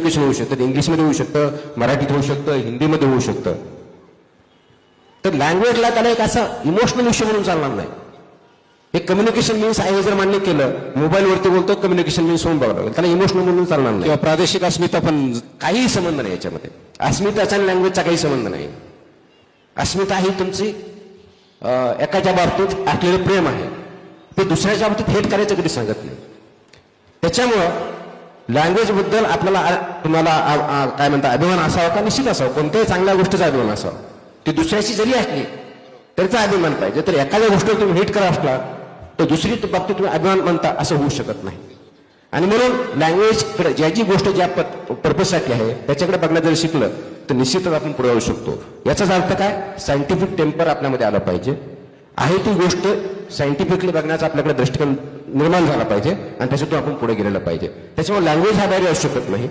Communication होऊ शकतं, इंग्लिशमध्ये होऊ शकतं, मराठीत होऊ शकतं, हिंदीमध्ये होऊ शकतं. तर लँग्वेजला त्याला एक असा इमोशनल इश्यू म्हणून चालणार नाही. हे कम्युनिकेशन मीन्स आहे हे जर मान्य केलं, मोबाईलवरती बोलतो कम्युनिकेशन मीन्स होऊन बघावं लागेल, त्याला इमोशनल म्हणून चालणार नाही. किंवा प्रादेशिक अस्मिता पण काही संबंध नाही याच्यामध्ये. अस्मिताचा आणि लँग्वेजचा काही संबंध नाही. अस्मिता ही तुमची एकाच्या बाबतीत असलेलं प्रेम आहे, ते दुसऱ्याच्या बाबतीत हेट करायचं कधी सांगत नाही. त्याच्यामुळं लँग्वेज बद्दल आपल्याला तुम्हाला काय म्हणता अभिमान असावा का? निश्चित असावा. कोणत्याही चांगल्या गोष्टीचा अभिमान असावा. ती दुसऱ्याची जरी असली त्याचा अभिमान पाहिजे. तर एखाद्या गोष्टीवर तुम्ही हिट करा असला तर दुसरी बाबतीत तुम्ही अभिमान म्हणता असं होऊ शकत नाही. आणि म्हणून लँग्वेजकडे ज्याची गोष्ट ज्या पर्पजसाठी आहे त्याच्याकडे बघणं जर शिकलं तर निश्चितच आपण पुढे जाऊ शकतो. याचाच अर्थ काय? सायंटिफिक टेम्पर आपल्यामध्ये आलं पाहिजे. आहे ती गोष्ट सायंटिफिकली बघण्याचा आपल्याकडे दृष्टिकोन निर्माण झाला पाहिजे आणि त्याच्यातून आपण पुढे गेलेलं पाहिजे. त्याच्यामुळे लँग्वेज हा बाहेर असू शकत नाही.